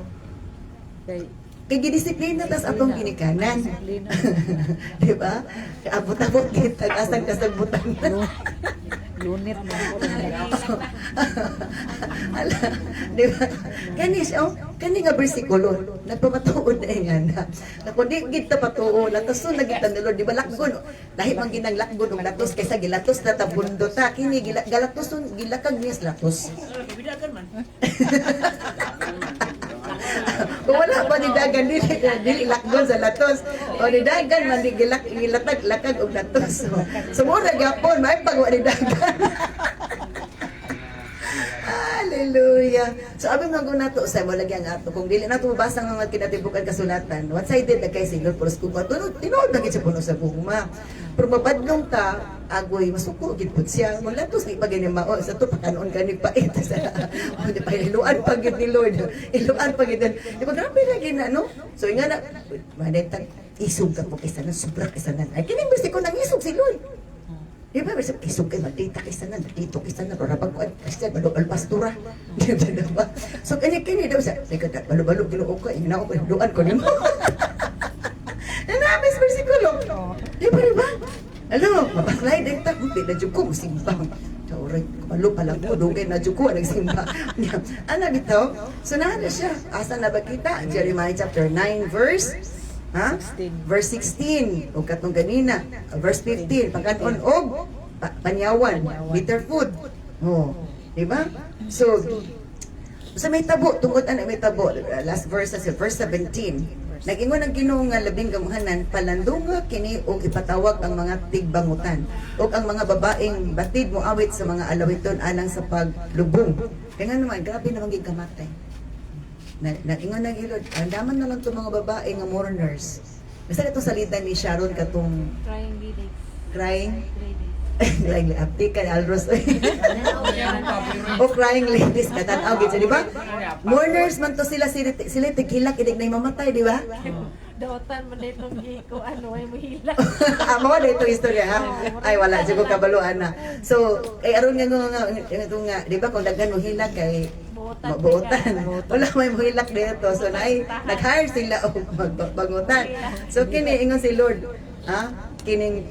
Speaker 1: Kay gidisiplina tas atong ginikanan. Di ba? Abot-abot kita asang kasagbutan.
Speaker 2: Lunit mo ko
Speaker 1: di ba? Kani nga bersikulo nagpapatuod na yan na kung di kita patuo latos na kita ni Lord, di ba lakgon lahi man ginang lakgon og latos kaysa gilatos na tabundo ta kini galatos gilakag niya sa latos. Kung wala pa ni dagan dili lakgon sa latos o ni dagan man di gilatag lakag og latos. So mura gyapon may pagwa ni dagan. Hallelujah. So abi nga kung nato sa mo lagi ang ato kung dili nato mabasa nga mga kinatibukan kasulatan. One sided na kay Lord pero kung tinuod na gid sa puno sa gugma. Pero mabadlong ka agoy masuko gid pud siya wala to sa ipagini mao sa to pakanon gani pait sa di pa iluan pag gid ni Lord iluan pag gid di ba grabe lagi na no so nga na manetag isog ka po kisanan sobra kisanan ay kini ko nang isog si Lord di ba basta isog kay matita kisanan dito kisanan ora pag kuan Kristian balog pastura di ba so kini daw sa kada balo-balo Ginoo ko ina ko duan ko nimo na mis bersikulo di ba Alo, mapaklay din ta, hindi na dyan ko musimbang. Tauray, kapalo pala ko, dugay na dyan ko, nagsimba. Ano dito? So na siya, asa na ba kita? Jeremiah chapter 9, verse? Ha?
Speaker 2: 16.
Speaker 1: Verse 16. O katong ganina. Verse 15. Pagkanon og panyawan. Bitter food. Oh, di ba? So may tabo, tungkol ano may tabo. Last verse sa verse 17. Nag-ingon ang Ginoo nga labing gamuhanan palandunga kini og ipatawag ang mga tigbangutan ug ang mga babaeng batid mo awit sa mga alawiton alang sa paglubong. Kaya naman grabe naman gid kamatay. Nag-ingon ang Ilod, andaman na lang to mga babae nga mourners. Basta itong salita ni Sharon katong
Speaker 3: Crying ladies.
Speaker 1: crying
Speaker 3: Ladies.
Speaker 1: like apti ka alros o crying ladies katanaw gid di ba mourners man to sila sila tighilak idig na mamatay di ba
Speaker 3: Daotan man ditong giko ano ay mohila.
Speaker 1: amo na ito istorya ha ay wala jud ko kabaluan na so aron nga nga di ba kung daghan mo hilak kay mabuotan wala may mohilak dito so nag-hire sila og magbangutan so kini ingon si Lord ha kining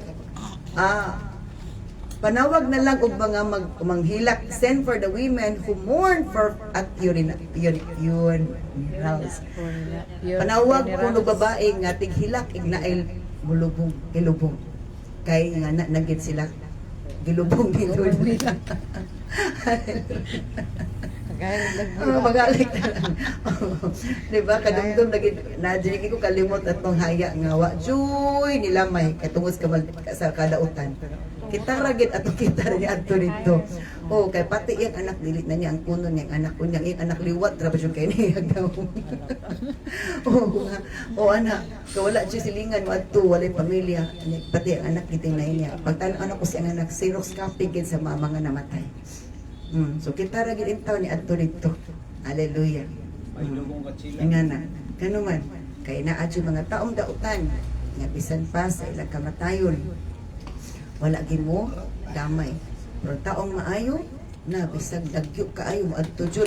Speaker 1: panawag na lang og mga manghilak send for the women who mourn for at funerals panawag kuno babae nga tighilak ignaay mulubong ilubong kay nga nagit sila gilubong ni Lord magalit na lang diba kadumdum na dili ko kalimot atong haya nga wa joy nila may katungos sa kadautan kita ragid ato kita ni adto dito oh kay pati yung anak dilit na niya ang kuno niya ang anak ko niya yung anak liwat ra ba siya kay niya daw oh anak wala siya silingan mo adto walay pamilya pati ang anak gitinay niya pagtan anak ko si ang anak Xerox copy gid sa mama nga namatay so kita ragid intaw ni adto dito hallelujah nga na kanuman kay naa jud mga taong dautan nga bisan pa sa ilang kamatayon wala gimo damay pero taong maayo na bisag dagyo kaayo mo adto jud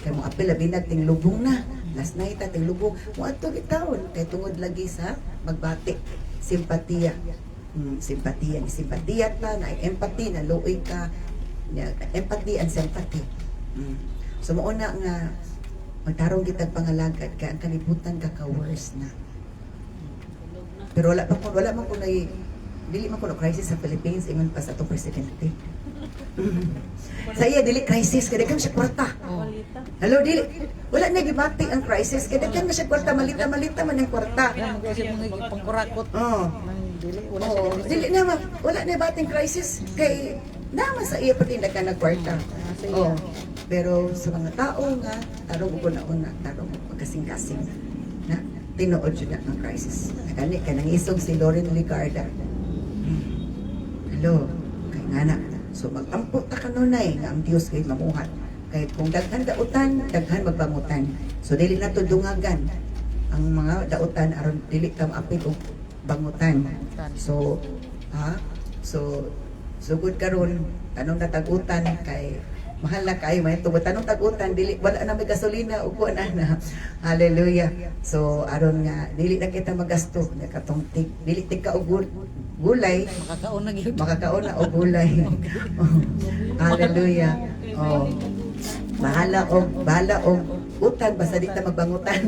Speaker 1: kay mo apil binag ting lubong na last night ting lubong mo adto gitawon kay tungod lagi sa magbati simpatiya simpatiya ta na empathy na luoy ka empathy and sympathy so mo na nga magtarong kitag pangalagad kay ang kalibutan ka-worse na pero wala man ko dili man kuno crisis sa Philippines ingon pa sa atong presidente. Sa iya dili crisis kada kang siya kwarta. Hello dili. Wala na gibati ang crisis kada kang siya kwarta malita man ang kwarta.
Speaker 2: Yan kasi mga pangkurakot. Dili wala siya.
Speaker 1: Dili na wala na bating crisis kay naman sa iya pati ka nagkwarta. Pero sa mga tao nga tarong ko na tarong magkasing-kasing na tinuod yun ang crisis. Kani kanang isog si Lauren Ligarda. Hello, kay ngana. So mag-ampo ta kanunay nga ang Dios kay mamuhat. Kay kung daghan dautan, daghan magbangutan. So dili na to dungagan ang mga dautan aron dili ta maapil og bangutan. So good karon anong natagutan kay mahal na kayo may tubot anong tagutan dili wala na may gasolina ug kuan na hallelujah so aron nga dili na kita magasto nya katong dili tika og gulay makakaon na og gulay hallelujah bahala og utang basta di ta magbangutan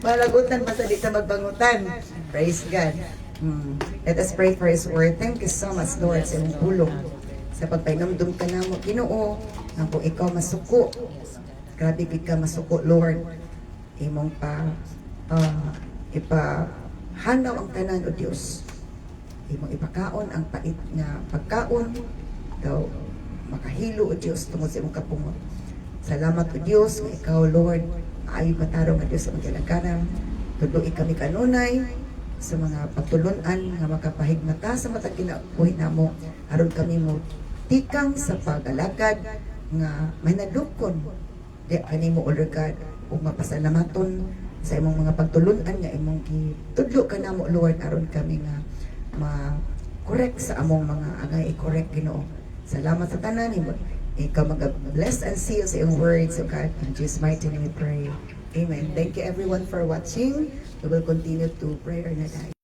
Speaker 1: bahala utang basta di ta magbangutan praise God. Let us pray for His word. Thank you so much, Lord, sa iyong pulong. Sa pagpainamdum ka na mo, Ginoo, ang kung ikaw masuko. Grabe ka masuko, Lord. Imong ipahanaw ang tanan, O Diyos. Imong ipakaon ang pait nga pagkaon. Ikaw makahilo, O Diyos, tungod sa imong kapungot. Salamat, O Diyos, nga ikaw, Lord, ay matarong, O Diyos, sa mga lagkanan. Tuloy kami kanunay. sa mga pagtulunan nga makapahigmata sa matag kinabuhi namo aron kami mo tikang sa pag-alagad nga may nadukon di kanimo O Lord God ug mapasalamaton sa imong mga pagtulunan nga imong itudlo ka namo Lord aron kami nga ma-correct sa among mga angay i-correct Ginoo. Salamat sa tanan nimo. Ikaw mag-bless and seal sa iyong words, O God. In Jesus' mighty name we pray. Amen. Thank you everyone for watching. We will continue to prayer na dahil.